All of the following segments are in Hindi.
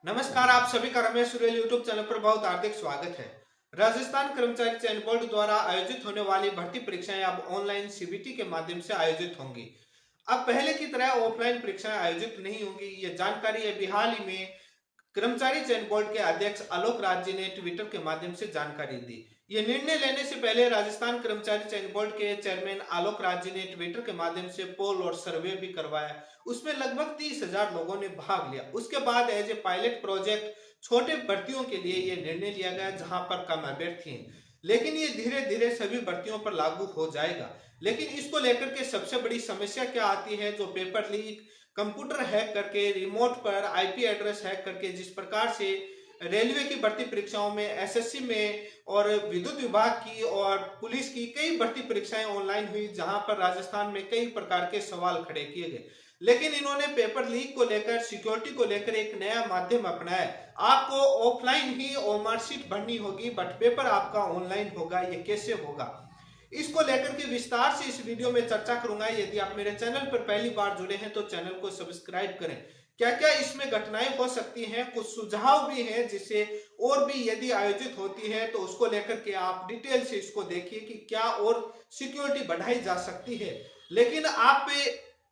नमस्कार, आप सभी का रमेश सुरेल यूट्यूब चैनल पर बहुत हार्दिक स्वागत है। राजस्थान कर्मचारी चयन बोर्ड द्वारा आयोजित होने वाली भर्ती परीक्षाएं अब ऑनलाइन सीबीटी के माध्यम से आयोजित होंगी। अब पहले की तरह ऑफलाइन परीक्षाएं आयोजित नहीं होंगी। ये जानकारी अभी हाल ही में कर्मचारी चयन बोर्ड के अध्यक्ष आलोक राज जी ने ट्विटर के माध्यम से जानकारी दी। ये निर्णय लेने से पहले राजस्थान कर्मचारी चयन बोर्ड के चेयरमैन आलोक राज जी ने ट्विटर के माध्यम से पोल और सर्वे भी करवाया। उसमें लगभग 30,000 लोगों ने भाग लिया। उसके बाद एज ए पायलट प्रोजेक्ट छोटे भर्तियों के लिए ये निर्णय लिया गया, जहां पर कम अभ्यर्थी हैं, लेकिन ये धीरे धीरे सभी भर्तियों पर लागू हो जाएगा। लेकिन इसको लेकर के सबसे बड़ी समस्या क्या आती है, जो पेपर लीक, कंप्यूटर हैक करके, रिमोट पर आईपी एड्रेस हैक करके, जिस प्रकार से रेलवे की भर्ती परीक्षाओं में, एसएससी में और विद्युत विभाग की और पुलिस की कई भर्ती परीक्षाएं ऑनलाइन हुई, जहां पर राजस्थान में कई प्रकार के सवाल खड़े किए गए। लेकिन इन्होंने पेपर लीक को लेकर, सिक्योरिटी को लेकर एक नया माध्यम अपनाया। आपको ऑफलाइन ही मार्कशीट भरनी होगी, बट पेपर आपका ऑनलाइन होगा। ये कैसे होगा, इसको लेकर के विस्तार से इस वीडियो में चर्चा करूंगा। यदि आप मेरे चैनल पर पहली बार जुड़े हैं तो चैनल को सब्सक्राइब करें। क्या क्या इसमें घटनाएं हो सकती हैं, कुछ सुझाव भी हैं, जिससे और भी यदि आयोजित होती है तो उसको लेकर के आप डिटेल से इसको देखिए कि क्या और सिक्योरिटी बढ़ाई जा सकती है। लेकिन आप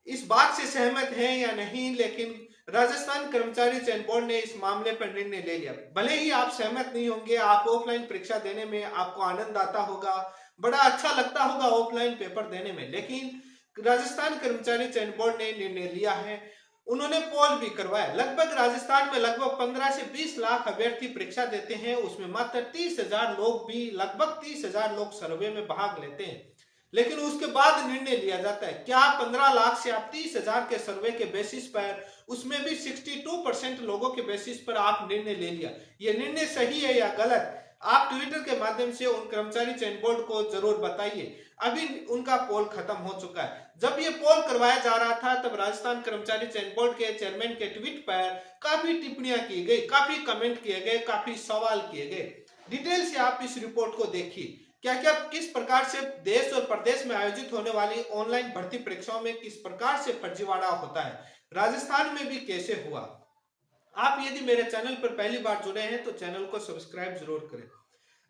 इस बात से सहमत हैं या नहीं, लेकिन राजस्थान कर्मचारी चयन बोर्ड ने इस मामले पर निर्णय ले लिया। भले ही आप सहमत नहीं होंगे, आप ऑफलाइन परीक्षा देने में आपको आनंद आता होगा, बड़ा अच्छा लगता होगा ऑफलाइन पेपर देने में, लेकिन राजस्थान कर्मचारी चयन बोर्ड ने निर्णय लिया है। उन्होंने पोल भी करवाया। लगभग राजस्थान में लगभग 15 से 20 लाख अभ्यर्थी परीक्षा देते हैं, उसमें मात्र 30,000 लोग भी, लगभग 30,000 लोग सर्वे में भाग लेते हैं। लेकिन उसके बाद निर्णय लिया जाता है, क्या 15 लाख से आप 30,000 के सर्वे के बेसिस पर, उसमें भी 62% लोगों के बेसिस पर आप निर्णय ले लिया। यह निर्णय सही है या गलत, आप ट्विटर के माध्यम से उन कर्मचारी चयन बोर्ड को जरूर बताइए। अभी उनका पोल खत्म हो चुका है। जब ये पोल करवाया जा रहा था, तब राजस्थान कर्मचारी चयन बोर्ड के चेयरमैन के ट्वीट पर काफी टिप्पणियां की गई, काफी कमेंट किए गए, काफी सवाल किए गए। डिटेल से आप इस रिपोर्ट को देखिए। क्या क्या, किस प्रकार से देश और प्रदेश में आयोजित होने वाली ऑनलाइन भर्ती परीक्षाओं में किस प्रकार से फर्जीवाड़ा होता है, राजस्थान में भी कैसे हुआ। आप यदि मेरे चैनल पर पहली बार जुड़े हैं तो चैनल को सब्सक्राइब जरूर करें।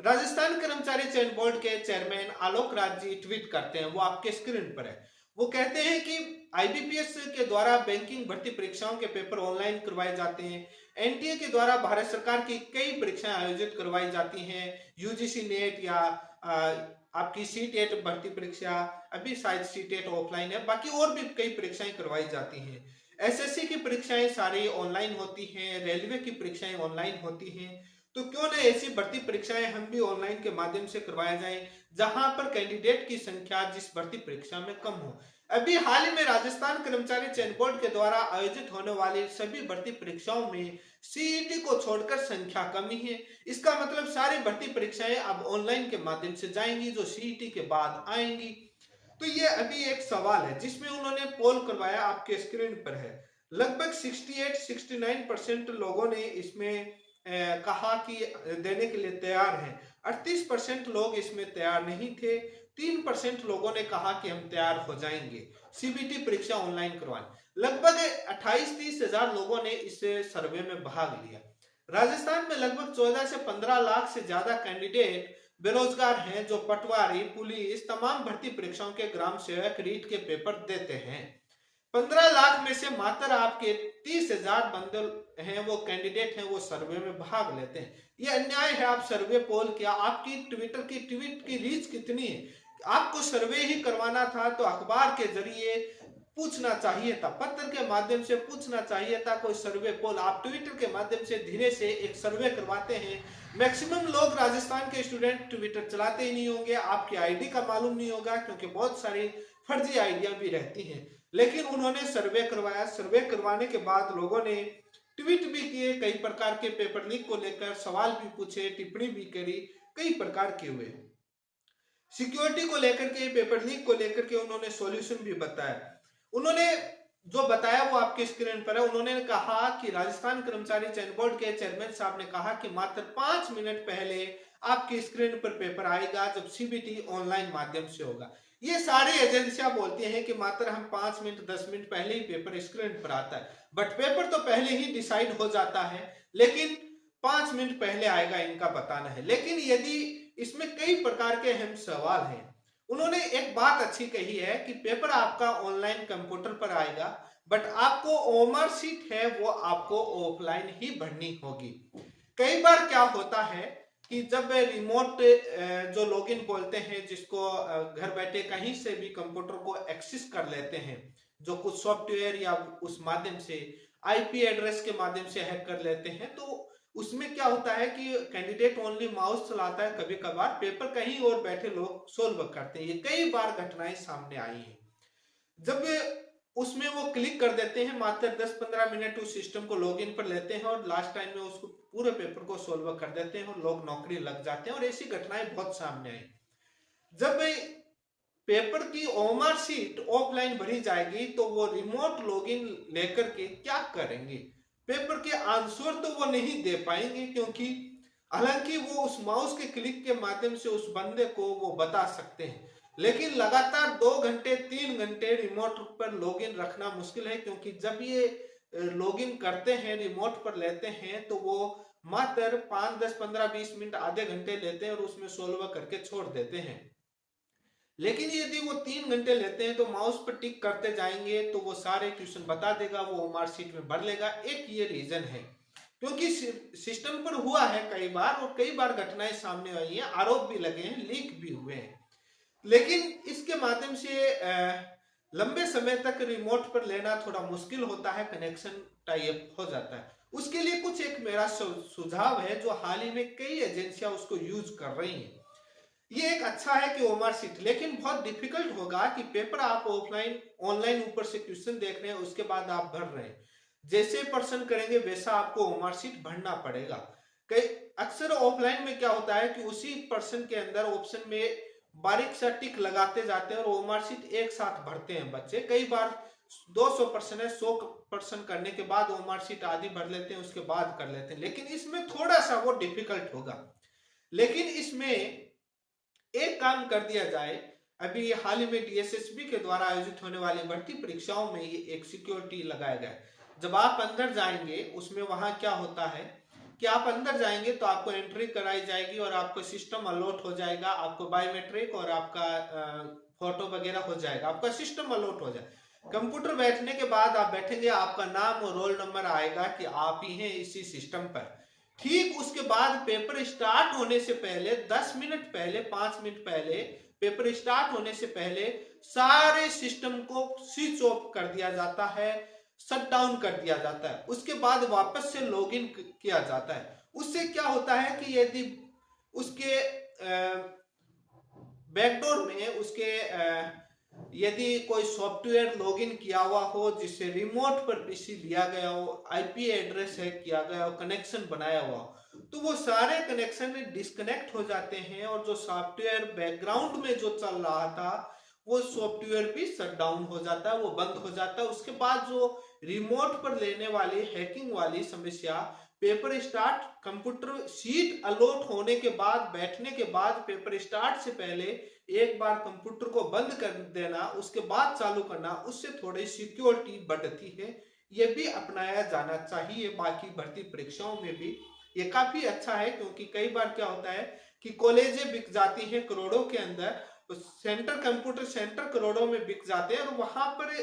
राजस्थान कर्मचारी चयन बोर्ड के चेयरमैन आलोक राज जी ट्वीट करते हैं, वो आपके स्क्रीन पर है। वो कहते हैं कि आईबीपीएस के द्वारा बैंकिंग भर्ती परीक्षाओं के पेपर ऑनलाइन करवाए जाते हैं। एनटीए के द्वारा भारत सरकार की कई परीक्षाएं आयोजित करवाई जाती हैं, यूजीसी नेट या आपकी सी टेट भर्ती परीक्षा, अभी शायद सी टेट ऑफलाइन है, बाकी और भी कई परीक्षाएं करवाई जाती हैं। एसएससी की परीक्षाएं सारी ऑनलाइन होती हैं, रेलवे की परीक्षाएं ऑनलाइन होती हैं। तो क्यों ना ऐसी भर्ती परीक्षाएं हम भी ऑनलाइन के माध्यम से करवाया जाए, जहां पर कैंडिडेट की संख्या जिस भर्ती परीक्षा में कम हो। अभी हाल ही में राजस्थान कर्मचारी चयन बोर्ड के द्वारा आयोजित होने वाली सभी भर्ती परीक्षाओं में सीईटी को छोड़कर संख्या कम ही है। इसका मतलब सारी भर्ती परीक्षाएं अब ऑनलाइन के माध्यम से जाएंगी, जो सीईटी के बाद आएंगी। तो ये अभी एक सवाल है जिसमें उन्होंने पोल करवाया, आपके स्क्रीन पर है। लगभग 68-69% लोगों ने इसमें कहा कि देने के लिए तैयार हैं। 38% लोग इसमें तैयार नहीं थे। 3% लोगों ने कहा कि हम तैयार हो जाएंगे सीबीटी परीक्षा ऑनलाइन करवाने। लगभग 28-30 हजार लोगों ने इस सर्वे में भाग लिया। राजस्थान में लगभग 14 से 15 लाख से ज्यादा कैंडिडेट बेरोजगार हैं, जो पटवारी, पुलिस, तमाम भर्ती परीक्षाओं के ग्राम सेवक, रीट के पेपर देते हैं। 15 लाख में से मात्र आपके 30,000 बंदे हैं, वो कैंडिडेट हैं, वो सर्वे में भाग लेते हैं। ये अन्याय है। आप सर्वे पोल किया, आपकी ट्विटर की ट्वीट की रीच कितनी है। आपको सर्वे ही करवाना था तो अखबार के जरिए पूछना चाहिए था, पत्र के माध्यम से पूछना चाहिए था, कोई सर्वे पोल। आप ट्विटर के माध्यम से धीरे से एक सर्वे करवाते हैं। मैक्सिमम लोग राजस्थान के स्टूडेंट ट्विटर चलाते ही नहीं होंगे, आपकी आईडी का मालूम नहीं होगा, क्योंकि बहुत सारी फर्जी आईडियां भी रहती हैं। लेकिन उन्होंने सर्वे करवाया। सर्वे करवाने के बाद लोगों ने ट्वीट भी किए, कई प्रकार के पेपर लीक को लेकर सवाल भी पूछे, टिप्पणी भी करी, कई प्रकार के हुए। सिक्योरिटी को लेकर के, पेपर लीक को लेकर के उन्होंने सॉल्यूशन भी बताया। उन्होंने जो बताया वो आपके स्क्रीन पर है। उन्होंने कहा कि राजस्थान कर्मचारी चयन बोर्ड के चेयरमैन साहब ने कहा कि मात्र 5 मिनट पहले आपकी स्क्रीन पर पेपर आएगा, जब सीबीटी ऑनलाइन माध्यम से होगा। ये सारी एजेंसियां बोलती हैं कि मात्र हम 5 मिनट 10 मिनट पहले ही पेपर स्क्रीन पर आता है। बट पेपर तो पहले ही डिसाइड हो जाता है, लेकिन 5 मिनट पहले आएगा इनका बताना है। लेकिन यदि इसमें कई प्रकार के अहम सवाल हैं। उन्होंने एक बात अच्छी कही है कि पेपर आपका ऑनलाइन कंप्यूटर पर आएगा, बट आपको ओमआर शीट है वो आपको ऑफलाइन ही भरनी होगी। कई बार क्या होता है कि जब रिमोट जो लॉगिन बोलते हैं, जिसको घर बैठे कहीं से भी कंप्यूटर को एक्सेस कर लेते हैं, जो कुछ सॉफ्टवेयर या उस माध्यम से आईपी एड्रेस के माध्यम से हैक कर लेते हैं, तो उसमें क्या होता है कि कैंडिडेट ओनली माउस चलाता है, कभी कभार पेपर कहीं और बैठे लोग सोल्व करते हैं। ये कई बार घटनाएं सामने आई हैं। जब उसमें वो क्लिक कर देते हैं, मात्र 10-15 मिनट उस सिस्टम को लॉगिन पर लेते हैं और लास्ट टाइम में उसको पूरे पेपर को सोल्व कर देते हैं और लोग नौकरी लग जाते हैं। और ऐसी घटनाएं बहुत सामने आई। जब पेपर की ओमआर शीट ऑफलाइन भरी जाएगी तो वो रिमोट लॉगिन लेकर के क्या करेंगे? पेपर के आंसर तो वो नहीं दे पाएंगे, क्योंकि हालांकि वो उस माउस के क्लिक के माध्यम से उस बंदे को वो बता सकते हैं, लेकिन लगातार 2 घंटे 3 घंटे रिमोट पर लॉगिन रखना मुश्किल है। क्योंकि जब ये लॉगिन करते हैं, रिमोट पर लेते हैं, तो वो मात्र 5, 10, 15, 20 मिनट, आधे घंटे लेते हैं और उसमें सोल्व करके छोड़ देते हैं। लेकिन यदि वो 3 घंटे लेते हैं तो माउस पर टिक करते जाएंगे तो वो सारे क्वेश्चन बता देगा, वो मार्कशीट में भर लेगा। एक ये रीजन है, क्योंकि सिस्टम पर हुआ है कई बार, और कई बार घटनाएं सामने आई हैं, आरोप भी लगे हैं, लीक भी हुए हैं। लेकिन इसके माध्यम से लंबे समय तक रिमोट पर लेना थोड़ा मुश्किल होता है, कनेक्शन टाइप हो जाता है। उसके लिए कुछ एक मेरा सुझाव है, जो हाल ही में कई एजेंसियां उसको यूज कर रही हैं। ये एक अच्छा है कि ओमआर शीट, लेकिन बहुत डिफिकल्ट होगा कि पेपर आप ऑफलाइन ऑनलाइन ऊपर से क्वेश्चन देख रहे हैं, उसके बाद आप भर रहे हैं। जैसे पर्सन करेंगे वैसा आपको ओमआर शीट भरना पड़ेगा। कई अक्सर ऑफलाइन में क्या होता है कि उसी पर्सन के अंदर ऑप्शन में बारीक सा टिक लगाते जाते हैं और ओमआर शीट एक साथ भरते हैं बच्चे। कई बार 200% है, 100% करने के बाद ओमआर शीट आधी भर लेते हैं, उसके बाद कर लेते हैं। लेकिन इसमें थोड़ा सा वो डिफिकल्ट होगा। लेकिन इसमें एक काम कर दिया जाए, अभी हाल ही में डीएसएसबी के द्वारा आयोजित होने वाली भर्ती परीक्षाओं में ये एक सिक्योरिटी लगाया गया है। जब आप अंदर जाएंगे, उसमें वहां क्या होता है कि आप अंदर जाएंगे तो आपको एंट्री कराई जाएगी और आपको सिस्टम अलॉट हो जाएगा, आपको बायोमेट्रिक और आपका फोटो वगैरह हो जाएगा, आपका सिस्टम अलॉट हो जाएगा। कंप्यूटर बैठने के बाद आप बैठेंगे, आपका नाम और रोल नंबर आएगा कि आप ही हैं इसी सिस्टम पर। ठीक उसके बाद पेपर स्टार्ट होने से पहले 10 मिनट पहले, 5 मिनट पहले, पेपर स्टार्ट होने से पहले सारे सिस्टम को स्विच ऑफ कर दिया जाता है, शट डाउन कर दिया जाता है। उसके बाद वापस से लॉगिन किया जाता है। उससे क्या होता है कि यदि उसके बैकडोर में उसके यदि कोई सॉफ्टवेयर लॉगिन किया हुआ हो, जिससे रिमोट पर पीसी लिया गया हो, आईपी एड्रेस है किया गया हो, कनेक्शन बनाया हुआ हो, तो वो सारे कनेक्शन डिस्कनेक्ट हो जाते हैं और जो सॉफ्टवेयर बैकग्राउंड में जो चल रहा था वो सॉफ्टवेयर भी शट डाउन हो जाता है, वो बंद हो जाता है। उसके बाद जो रिमोट पर लेने वाली हैकिंग वाली समस्या, paper start computer sheet allot होने के बाद, बैठने के बाद, पेपर स्टार्ट से पहले एक बार कंप्यूटर को बंद कर देना, उसके बाद चालू करना, उससे थोड़ी सिक्योरिटी बढ़ती है। ये भी अपनाया जाना चाहिए बाकी भर्ती परीक्षाओं में भी। ये काफी अच्छा है, क्योंकि कई बार क्या होता है कि कॉलेजें बिक जाती हैं करोड़ों के अंदर, तो सेंटर कंप्यूटर सेंटर करोड़ों में बिक जाते हैं और वहां पर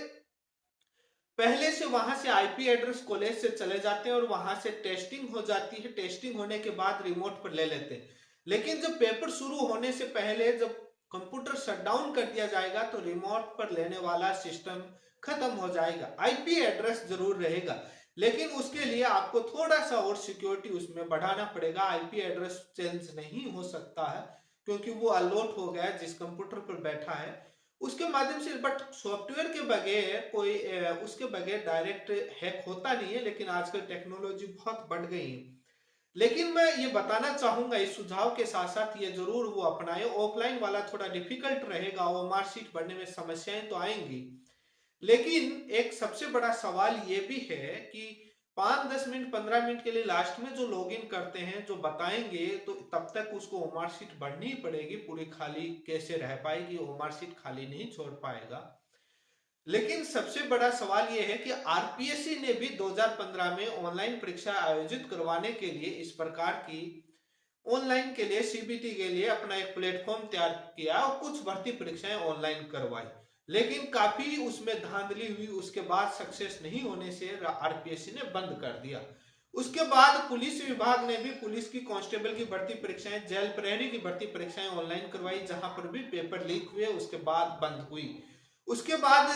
पहले से वहां से आईपी एड्रेस कॉलेज से चले जाते हैं और वहां से टेस्टिंग हो जाती है, टेस्टिंग होने के बाद रिमोट पर ले लेते हैं। लेकिन जब पेपर शुरू होने से पहले जब कंप्यूटर शट डाउन कर दिया जाएगा तो रिमोट पर लेने वाला सिस्टम खत्म हो जाएगा। आईपी एड्रेस जरूर रहेगा, लेकिन उसके लिए आपको थोड़ा सा और सिक्योरिटी उसमें बढ़ाना पड़ेगा। आईपी एड्रेस चेंज नहीं हो सकता है, क्योंकि वो अलॉट हो गया जिस कंप्यूटर पर बैठा है उसके माध्यम से। बट सॉफ्टवेयर के बगैर कोई उसके बगैर डायरेक्ट हैक होता नहीं है, लेकिन आजकल टेक्नोलॉजी बहुत बढ़ गई है। लेकिन मैं ये बताना चाहूंगा, इस सुझाव के साथ साथ ये जरूर वो अपनाए। ऑफलाइन वाला थोड़ा डिफिकल्ट रहेगा, वो मार्कशीट बनने में समस्याएं तो आएंगी, लेकिन एक सबसे बड़ा सवाल ये भी है कि 5-10 मिनट 15 मिनट के लिए लास्ट में जो लॉगिन करते हैं, जो बताएंगे, तो तब तक उसको ओमार शीट भरनी ही पड़ेगी। पूरी खाली कैसे रह पाएगी? ओमार शीट खाली नहीं छोड़ पाएगा। लेकिन सबसे बड़ा सवाल यह है कि आरपीएससी ने भी 2015 में ऑनलाइन परीक्षा आयोजित करवाने के लिए इस प्रकार की ऑनलाइन के लिए सीबीटी के लिए अपना एक प्लेटफॉर्म तैयार किया और कुछ भर्ती परीक्षाएं ऑनलाइन करवाई, लेकिन काफी उसमें धांधली हुई। उसके बाद सक्सेस नहीं होने से आरपीएससी ने बंद कर दिया। उसके बाद पुलिस विभाग ने भी पुलिस की कांस्टेबल की भर्ती परीक्षाएं, जेल प्रहरी की भर्ती परीक्षाएं ऑनलाइन करवाई, जहां पर भी पेपर लीक हुए, उसके बाद बंद हुई। उसके बाद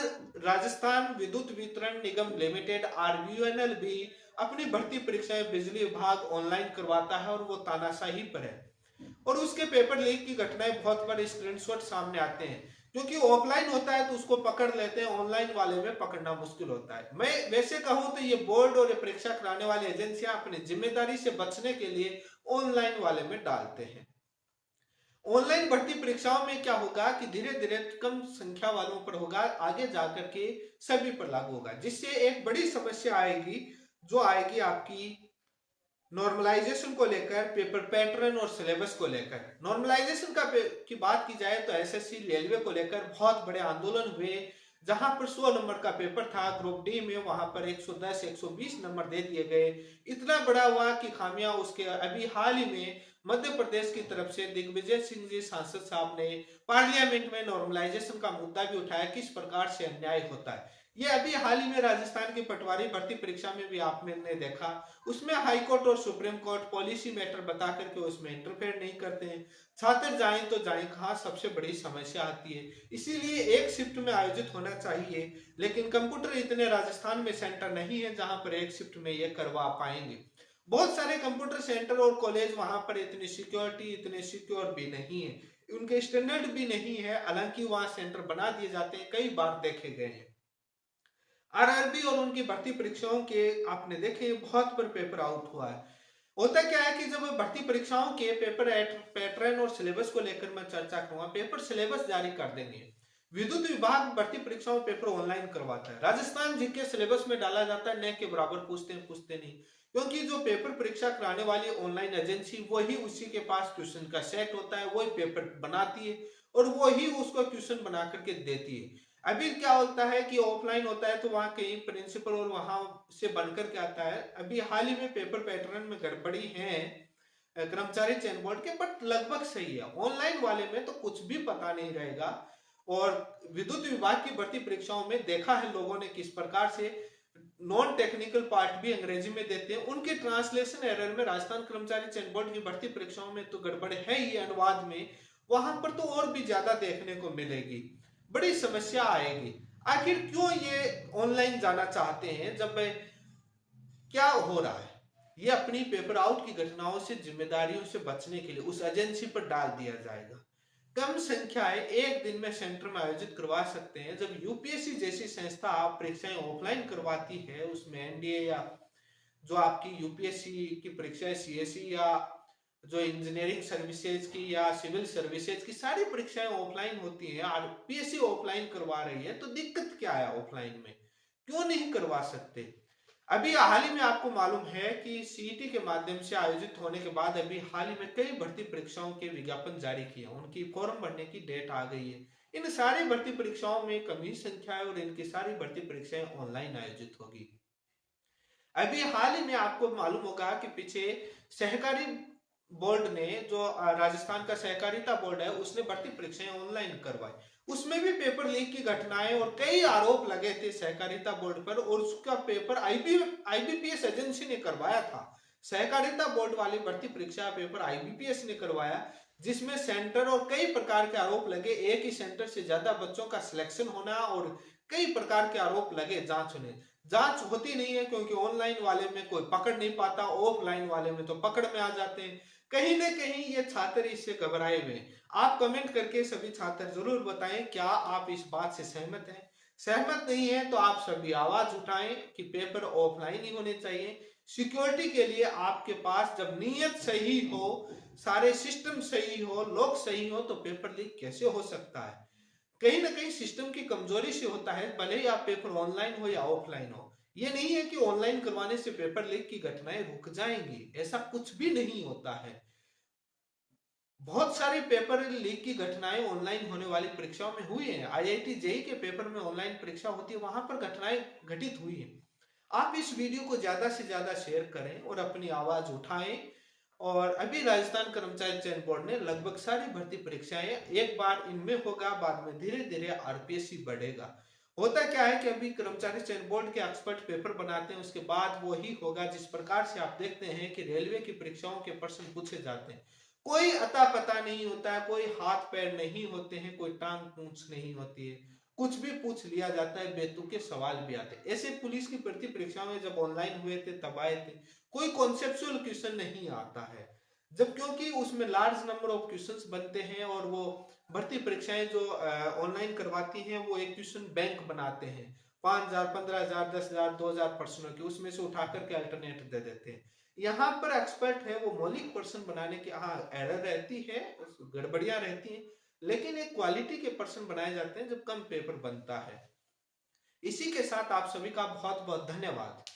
राजस्थान विद्युत वितरण निगम लिमिटेड आरवीएनएल भी अपनी भर्ती परीक्षाएं बिजली विभाग ऑनलाइन करवाता है और वो तानाशाही पर है। और उसके पेपर लीक की घटनाएं बहुत बड़े स्क्रीनशॉट सामने आते हैं, क्योंकि ऑफलाइन होता है तो उसको पकड़ लेते हैं, ऑनलाइन वाले में पकड़ना मुश्किल होता है। मैं वैसे कहूं तो ये बोर्ड और ये परीक्षा कराने वाली एजेंसियां अपनी जिम्मेदारी से बचने के लिए ऑनलाइन वाले में डालते हैं। ऑनलाइन भर्ती परीक्षाओं में क्या होगा कि धीरे धीरे कम संख्या वालों पर होगा, आगे जाकर के सभी पर लागू होगा, जिससे एक बड़ी समस्या आएगी, जो आएगी आपकी नॉर्मलाइजेशन को लेकर, पेपर पैटर्न और सिलेबस को लेकर। नॉर्मलाइजेशन की बात की जाए तो एसएससी रेलवे को लेकर बहुत बड़े आंदोलन हुए, जहां पर 100 नंबर का पेपर था ग्रुप डी में, वहां पर 110 120 नंबर दे दिए गए। इतना बड़ा हुआ कि खामियां उसके अभी हाल ही में मध्य प्रदेश की तरफ से दिग्विजय सिंह जी सांसद साहब ने पार्लियामेंट में नॉर्मलाइजेशन का मुद्दा भी उठाया, किस प्रकार से अन्याय होता है। ये अभी हाल ही में राजस्थान की पटवारी भर्ती परीक्षा में भी आपने देखा, उसमें हाईकोर्ट और सुप्रीम कोर्ट पॉलिसी मैटर बता करके उसमें इंटरफेयर नहीं करते हैं। छात्र जाएं तो जाएं कहाँ, सबसे बड़ी समस्या आती है। इसीलिए एक शिफ्ट में आयोजित होना चाहिए, लेकिन कंप्यूटर इतने राजस्थान में सेंटर नहीं है जहां पर एक शिफ्ट में ये करवा पाएंगे। बहुत सारे कंप्यूटर सेंटर और कॉलेज वहां पर इतनी सिक्योरिटी, इतने सिक्योर भी नहीं है, उनके स्टैंडर्ड भी नहीं है, हालांकि वहां सेंटर बना दिए जाते हैं, कई बार देखे गए हैं। आरआरबी और उनकी भर्ती परीक्षाओं के आपने देखे बहुत पर पेपर आउट हुआ है। होता क्या है कि जब भर्ती परीक्षाओं के पेपर पैटर्न और सिलेबस को लेकर मैं चर्चा करूंगा, पेपर सिलेबस जारी कर देंगे। विद्युत विभाग भर्ती परीक्षाओं पेपर ऑनलाइन करवाता है, राजस्थान जीके सिलेबस में डाला जाता है, न के बराबर पूछते नहीं, क्योंकि जो पेपर परीक्षा कराने वाली ऑनलाइन एजेंसी वही उसी के पास क्वेश्चन का सेट होता है, वही पेपर बनाती है और वही उसको क्वेश्चन बना करके देती है। अभी क्या होता है कि ऑफलाइन होता है तो वहां कहीं प्रिंसिपल और वहां से बनकर के आता है। अभी हाल ही में पेपर पैटर्न में गड़बड़ी है कर्मचारी चयन बोर्ड के, बट लगभग सही है। ऑनलाइन वाले में तो कुछ भी पता नहीं रहेगा। और विद्युत विभाग की भर्ती परीक्षाओं में देखा है लोगों ने किस प्रकार से नॉन टेक्निकल पार्ट भी अंग्रेजी में देते हैं, उनके ट्रांसलेशन एरर में राजस्थान कर्मचारी चयन बोर्ड की भर्ती परीक्षाओं में तो गड़बड़ है ही, अनुवाद में वहां पर तो और भी ज्यादा देखने को मिलेगी, बड़ी समस्या आएगी। आखिर क्यों ये ऑनलाइन जाना चाहते हैं, जब क्या हो रहा है, ये अपनी पेपर आउट की घटनाओं से जिम्मेदारियों से बचने के लिए उस एजेंसी पर डाल दिया जाएगा। कम संख्याएं एक दिन में सेंटर में आयोजित करवा सकते हैं, जब यूपीएससी जैसी संस्था आप परीक्षाएं ऑफलाइन करवाती है, उसमें एनडीए या जो आपकी यूपीएससी की परीक्षाएं सीएससी या जो इंजीनियरिंग सर्विसेज की या सिविल सर्विसेज की सारी परीक्षाएं ऑफलाइन होती हैं, आरपीएससी ऑफलाइन करवा रही है, तो दिक्कत क्या है ऑफलाइन में, क्यों नहीं करवा सकते। अभी हाल ही में आपको मालूम है कि सीईटी के माध्यम से आयोजित होने के बाद अभी हाल ही में कई भर्ती परीक्षाओं के विज्ञापन जारी किए, उनकी फॉर्म भरने की डेट आ गई है। इन सारी भर्ती परीक्षाओं में कम ही संख्या है और इनकी सारी भर्ती परीक्षाएं ऑनलाइन आयोजित होगी। अभी हाल ही में आपको मालूम होगा कि पीछे सहकारी बोर्ड ने, जो राजस्थान का सहकारिता बोर्ड है, उसने भर्ती परीक्षाएं ऑनलाइन करवाई, उसमें भी पेपर लीक की घटनाएं और कई आरोप लगे थे सहकारिता बोर्ड पर, और उसका पेपर आईबीपीएस एजेंसी ने करवाया था। सहकारिता बोर्ड वाली भर्ती परीक्षा पेपर आईबीपीएस ने करवाया, जिसमें सेंटर और कई प्रकार के आरोप लगे, एक ही सेंटर से ज्यादा बच्चों का सिलेक्शन होना और कई प्रकार के आरोप लगे। जांच होती नहीं है, क्योंकि ऑनलाइन वाले में कोई पकड़ नहीं पाता, ऑफलाइन वाले में तो पकड़ में आ जाते हैं। कहीं ना कहीं ये छात्र इससे घबराए हुए हैं। आप कमेंट करके सभी छात्र जरूर बताएं, क्या आप इस बात से सहमत हैं। सहमत नहीं है तो आप सभी आवाज उठाएं कि पेपर ऑफलाइन ही होने चाहिए। सिक्योरिटी के लिए आपके पास जब नीयत सही हो, सारे सिस्टम सही हो, लोग सही हो, तो पेपर लीक कैसे हो सकता है। कहीं ना कहीं सिस्टम की कमजोरी से होता है, भले ही आप पेपर ऑनलाइन हो या ऑफलाइन हो। ये नहीं है कि ऑनलाइन करवाने से पेपर लीक की घटनाएं रुक जाएंगी, ऐसा कुछ भी नहीं होता है। बहुत सारी पेपर लीक की घटनाएं ऑनलाइन होने वाली परीक्षाओं में हुई है। आईआईटी जेई के पेपर में ऑनलाइन परीक्षा होती है, वहां पर घटनाएं घटित हुई है। आप इस वीडियो को ज्यादा से ज्यादा शेयर करें और अपनी आवाज उठाएं। और अभी राजस्थान कर्मचारी चयन बोर्ड ने लगभग सारी भर्ती परीक्षाएं, एक बार इनमें होगा, बाद में धीरे धीरे आरपीएससी बढ़ेगा। होता क्या है कि अभी कर्मचारी चयन बोर्ड के एक्सपर्ट पेपर बनाते हैं, उसके बाद वो ही होगा जिस प्रकार से आप देखते हैं कि रेलवे की परीक्षाओं के प्रश्न पूछे जाते हैं। कोई अता पता नहीं होता है, कोई हाथ पैर नहीं होते हैं, कोई टांग पूंछ नहीं होती है, कुछ भी पूछ लिया जाता है, बेतुके सवाल भी आते हैं। ऐसे पुलिस की भर्ती परीक्षाओं में जब ऑनलाइन हुए थे तब आए थे, कोई कॉन्सेप्चुअल क्वेश्चन नहीं आता है, जब क्योंकि उसमें लार्ज नंबर ऑफ क्वेश्चंस बनते हैं और वो भर्ती परीक्षाएं जो ऑनलाइन करवाती हैं वो एक क्वेश्चन बैंक बनाते हैं, 5,000, 15,000, 10,000, 2,000 प्रश्नों के, उसमें से उठा करके अल्टरनेट दे देते हैं। यहाँ पर एक्सपर्ट है वो मौलिक प्रश्न बनाने की, हाँ एरर रहती है, गड़बड़ियां रहती हैं, लेकिन एक क्वालिटी के प्रश्न बनाए जाते हैं जब कम पेपर बनता है। इसी के साथ आप सभी का बहुत बहुत धन्यवाद।